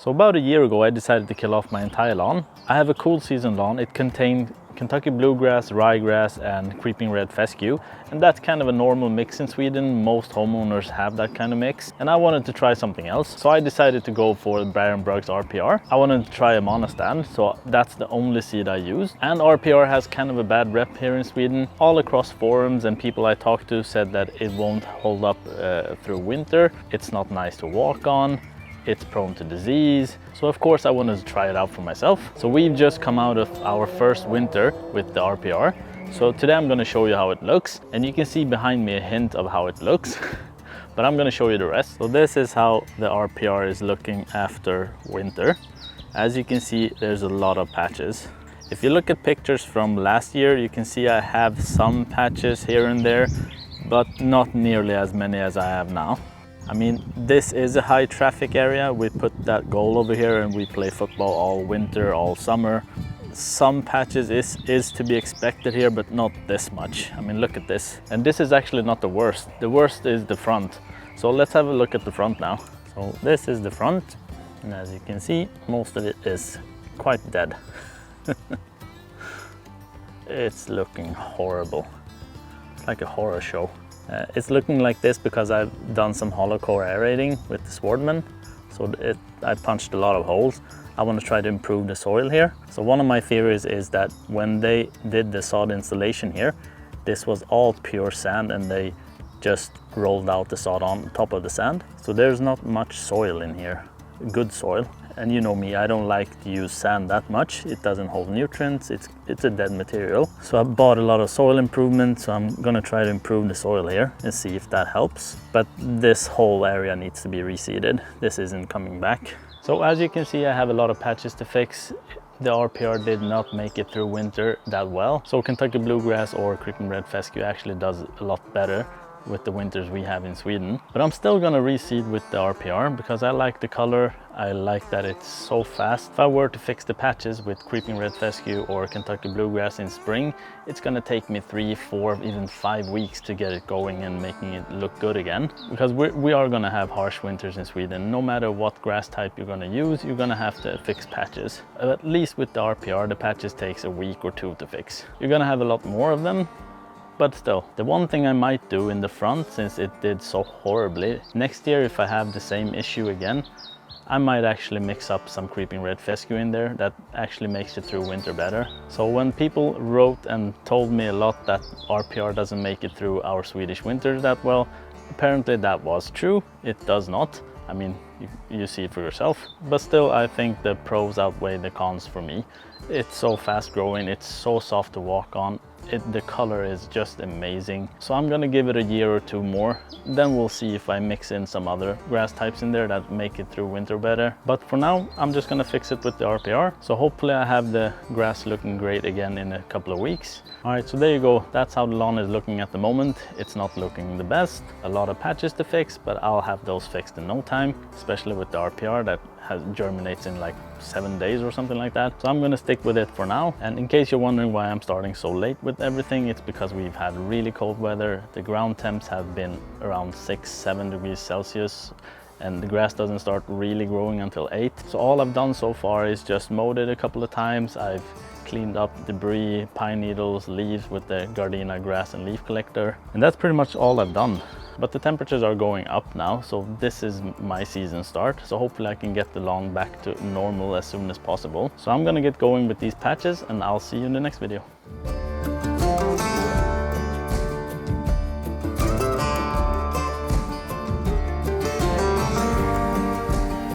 So about a year ago I decided to kill off my entire lawn. I have a cool season lawn. It contained Kentucky bluegrass, ryegrass and creeping red fescue, and that's kind of a normal mix in Sweden. Most homeowners have that kind of mix, and I wanted to try something else, so I decided to go for Barenbrug's RPR. I wanted to try a monostand, so that's the only seed I used. And RPR has kind of a bad rep here in Sweden. All across forums and people I talked to said that it won't hold up through winter. It's not nice to walk on. It's prone to disease. So of course I wanted to try it out for myself. So we've just come out of our first winter with the RPR. So today I'm going to show you how it looks, and you can see behind me a hint of how it looks. But I'm going to show you the rest. So this is how the RPR is looking after winter. As you can see, there's a lot of patches. If you look at pictures from last year, you can see I have some patches here and there, but not nearly as many as I have now. I mean, this is a high traffic area. We put that goal over here and we play football all winter, all summer. Some patches is to be expected here, but not this much. I mean, look at this. And this is actually not the worst. The worst is the front. So let's have a look at the front now. So this is the front. And as you can see, most of it is quite dead. It's looking horrible. It's like a horror show. It's looking like this because I've done some hollow core aerating with the Swordman. So I punched a lot of holes. I want to try to improve the soil here. So one of my theories is that when they did the sod installation here, this was all pure sand and they just rolled out the sod on top of the sand. So there's not much soil in here, good soil. And you know me, I don't like to use sand that much. It doesn't hold nutrients, it's a dead material. So I bought a lot of soil improvement, so I'm gonna try to improve the soil here and see if that helps. But this whole area needs to be reseeded. This isn't coming back. So as you can see, I have a lot of patches to fix. The RPR did not make it through winter that well. So Kentucky bluegrass or creeping red fescue actually does a lot better with the winters we have in Sweden. But I'm still gonna reseed with the RPR because I like the color. I like that it's so fast. If I were to fix the patches with creeping red fescue or Kentucky bluegrass in spring, it's gonna take me 3, 4, even 5 weeks to get it going and making it look good again. Because we are gonna have harsh winters in Sweden. No matter what grass type you're gonna use, you're gonna have to fix patches. At least with the RPR, the patches takes a week or 2 to fix. You're gonna have a lot more of them. But still, the one thing I might do in the front, since it did so horribly, next year if I have the same issue again, I might actually mix up some creeping red fescue in there. That actually makes it through winter better. So when people wrote and told me a lot that RPR doesn't make it through our Swedish winters that well, apparently that was true. It does not. I mean, you see it for yourself. But still, I think the pros outweigh the cons for me. It's so fast growing, it's so soft to walk on. The color is just amazing. So I'm gonna give it a year or 2 more. Then we'll see if I mix in some other grass types in there that make it through winter better. But for now, I'm just gonna fix it with the RPR. So hopefully I have the grass looking great again in a couple of weeks. All right, so there you go. That's how the lawn is looking at the moment. It's not looking the best. A lot of patches to fix, but I'll have those fixed in no time, especially with the RPR that germinates in like 7 days or something like that. So I'm gonna stick with it for now. And in case you're wondering why I'm starting so late with everything, it's because we've had really cold weather. The ground temps have been around 6-7 degrees Celsius, and the grass doesn't start really growing until 8. So all I've done so far is just mowed it a couple of times. I've cleaned up debris, pine needles, leaves with the Gardena grass and leaf collector. And that's pretty much all I've done. But the temperatures are going up now, so this is my season start. So hopefully I can get the lawn back to normal as soon as possible. So I'm gonna get going with these patches and I'll see you in the next video.